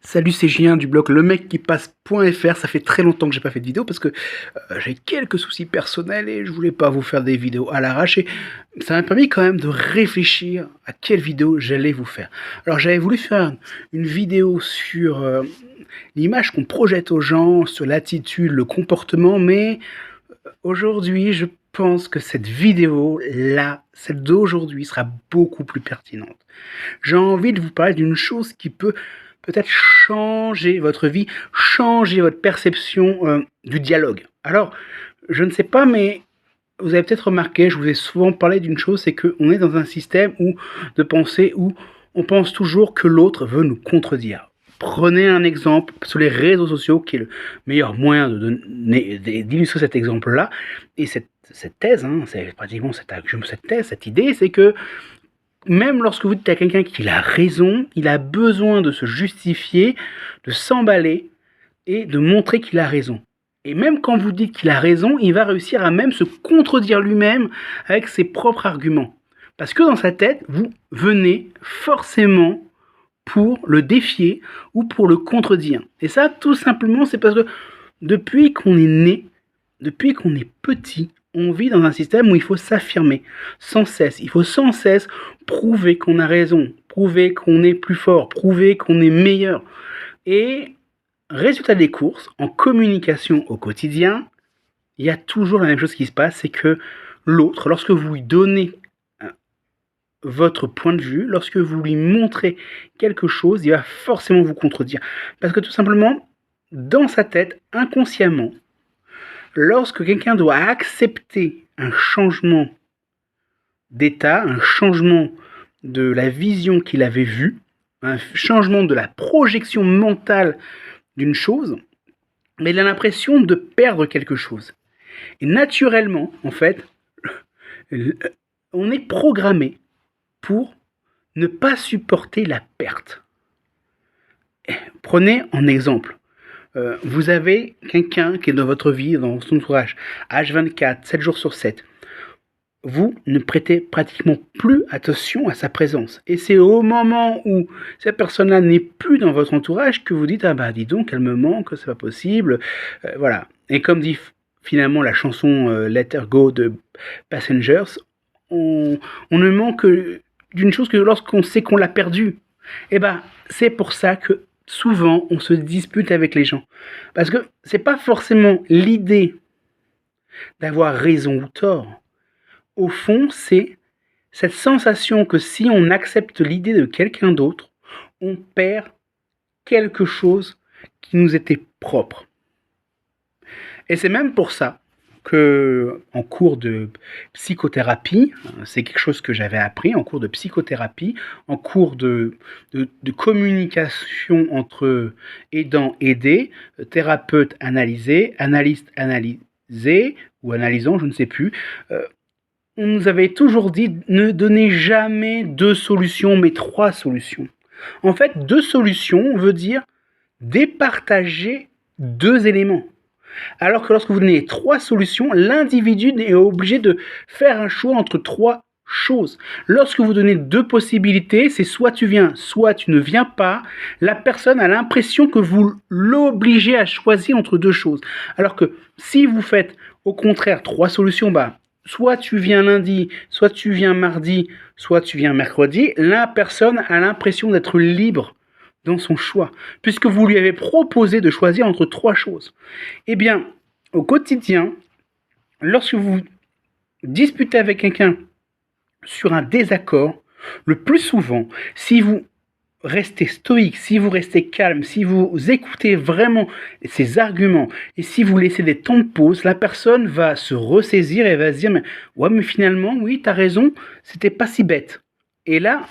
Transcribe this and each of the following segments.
Salut, c'est Julien du blog Le Mec qui passe.fr. Ça fait très longtemps que j'ai pas fait de vidéo parce que j'ai quelques soucis personnels et je voulais pas vous faire des vidéos à l'arrache. Et ça m'a permis quand même de réfléchir à quelle vidéo j'allais vous faire. Alors j'avais voulu faire une vidéo sur l'image qu'on projette aux gens, sur l'attitude, le comportement, mais aujourd'hui je pense que cette vidéo-là, celle d'aujourd'hui, sera beaucoup plus pertinente. J'ai envie de vous parler d'une chose qui peut peut-être changer votre vie, changer votre perception du dialogue. Alors, je ne sais pas, mais vous avez peut-être remarqué, je vous ai souvent parlé d'une chose, c'est qu'on est dans un système de pensée où on pense toujours que l'autre veut nous contredire. Prenez un exemple sur les réseaux sociaux, qui est le meilleur moyen d'illustrer cet exemple-là. Et cette thèse, c'est pratiquement cette idée, c'est que même lorsque vous dites à quelqu'un qu'il a raison, il a besoin de se justifier, de s'emballer et de montrer qu'il a raison. Et même quand vous dites qu'il a raison, il va réussir à même se contredire lui-même avec ses propres arguments. Parce que dans sa tête, vous venez forcément pour le défier ou pour le contredire. Et ça, tout simplement, c'est parce que depuis qu'on est né, depuis qu'on est petit, on vit dans un système où il faut s'affirmer sans cesse. Il faut sans cesse prouver qu'on a raison, prouver qu'on est plus fort, prouver qu'on est meilleur. Et résultat des courses, en communication au quotidien, il y a toujours la même chose qui se passe, c'est que l'autre, lorsque vous lui donnez votre point de vue, lorsque vous lui montrez quelque chose, il va forcément vous contredire. Parce que tout simplement, dans sa tête, inconsciemment, lorsque quelqu'un doit accepter un changement d'état, un changement de la vision qu'il avait vue, un changement de la projection mentale d'une chose, mais il a l'impression de perdre quelque chose. Et naturellement, en fait, on est programmé pour ne pas supporter la perte. Prenez en exemple. Vous avez quelqu'un qui est dans votre vie, dans son entourage, H24, 7 jours sur 7. Vous ne prêtez pratiquement plus attention à sa présence. Et c'est au moment où cette personne-là n'est plus dans votre entourage que vous dites « Ah bah dis donc, elle me manque, c'est pas possible. » Voilà. Et comme dit finalement la chanson Let Her Go de Passengers, on ne manque d'une chose que lorsqu'on sait qu'on l'a perdue. Et ben, c'est pour ça que souvent on se dispute avec les gens. Parce que c'est pas forcément l'idée d'avoir raison ou tort. Au fond, c'est cette sensation que si on accepte l'idée de quelqu'un d'autre, on perd quelque chose qui nous était propre. Et c'est même pour ça que, en cours de psychothérapie, c'est quelque chose que j'avais appris, en cours de psychothérapie, en cours de communication entre aidant, aidé, thérapeute, analysé, analyste, analysé, ou analysant, je ne sais plus, on nous avait toujours dit ne donnez jamais 2 solutions, mais 3 solutions. En fait, 2 solutions veut dire départager 2 éléments. Alors que lorsque vous donnez 3 solutions, l'individu est obligé de faire un choix entre 3 choses. Lorsque vous donnez 2 possibilités, c'est soit tu viens, soit tu ne viens pas. La personne a l'impression que vous l'obligez à choisir entre 2 choses. Alors que si vous faites au contraire 3 solutions, soit tu viens lundi, soit tu viens mardi, soit tu viens mercredi, la personne a l'impression d'être libre dans son choix, puisque vous lui avez proposé de choisir entre 3 choses. Eh bien, au quotidien, lorsque vous disputez avec quelqu'un sur un désaccord, le plus souvent, si vous restez stoïque, si vous restez calme, si vous écoutez vraiment ses arguments et si vous laissez des temps de pause, la personne va se ressaisir et va se dire mais finalement, oui, t'as raison, c'était pas si bête. Et là,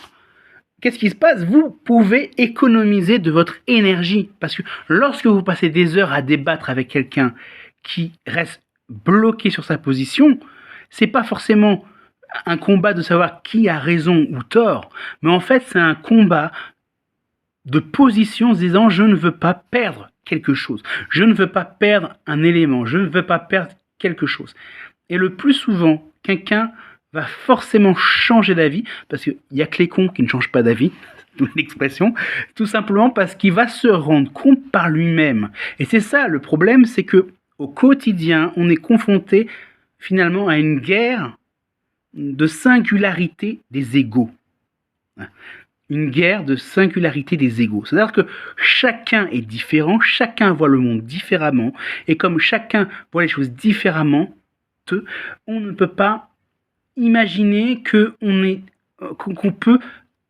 qu'est-ce qui se passe? Vous pouvez économiser de votre énergie. Parce que lorsque vous passez des heures à débattre avec quelqu'un qui reste bloqué sur sa position, c'est pas forcément un combat de savoir qui a raison ou tort, mais en fait, c'est un combat de position se disant je ne veux pas perdre quelque chose, je ne veux pas perdre un élément, je ne veux pas perdre quelque chose. Et le plus souvent, quelqu'un va forcément changer d'avis, parce qu'il n'y a que les cons qui ne changent pas d'avis, l'expression, tout simplement parce qu'il va se rendre compte par lui-même. Et c'est ça le problème, c'est que au quotidien, on est confronté finalement à une guerre de singularité des égos. Une guerre de singularité des égos. C'est-à-dire que chacun est différent, chacun voit le monde différemment, et comme chacun voit les choses différemment, on ne peut pas imaginer qu'on peut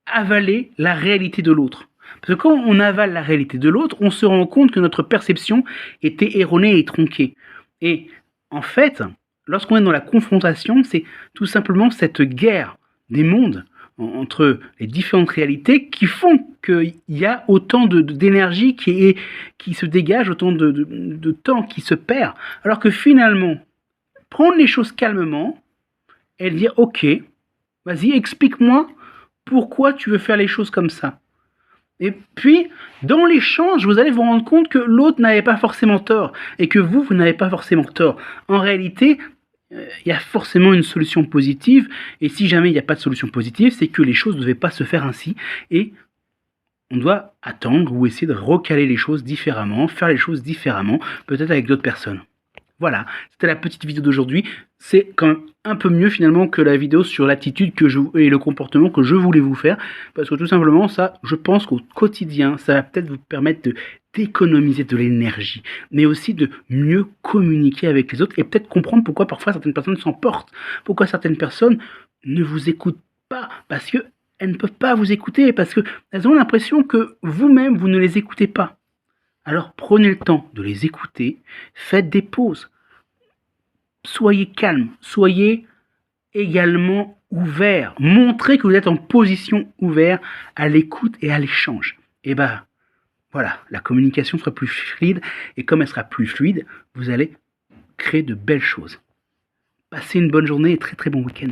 avaler la réalité de l'autre. Parce que quand on avale la réalité de l'autre, on se rend compte que notre perception était erronée et tronquée. Et en fait, lorsqu'on est dans la confrontation, c'est tout simplement cette guerre des mondes entre les différentes réalités qui font qu'il y a autant d'énergie qui se dégage, autant de temps qui se perd. Alors que finalement, prendre les choses calmement et dire « Ok, vas-y, explique-moi pourquoi tu veux faire les choses comme ça. » Et puis, dans l'échange, vous allez vous rendre compte que l'autre n'avait pas forcément tort et que vous n'avez pas forcément tort. En réalité, il y a forcément une solution positive, et si jamais il n'y a pas de solution positive, c'est que les choses ne devaient pas se faire ainsi, et on doit attendre ou essayer de recaler les choses différemment, faire les choses différemment, peut-être avec d'autres personnes. Voilà, c'était la petite vidéo d'aujourd'hui. C'est quand même un peu mieux finalement que la vidéo sur l'attitude et le comportement que je voulais vous faire. Parce que tout simplement, ça, je pense qu'au quotidien, ça va peut-être vous permettre d'économiser de l'énergie, mais aussi de mieux communiquer avec les autres et peut-être comprendre pourquoi parfois certaines personnes s'emportent, pourquoi certaines personnes ne vous écoutent pas, parce qu'elles ne peuvent pas vous écouter, parce qu'elles ont l'impression que vous-même, vous ne les écoutez pas. Alors prenez le temps de les écouter, faites des pauses, soyez calme, soyez également ouvert, montrez que vous êtes en position ouverte à l'écoute et à l'échange. Et voilà, la communication sera plus fluide, et comme elle sera plus fluide, vous allez créer de belles choses. Passez une bonne journée et très très bon week-end.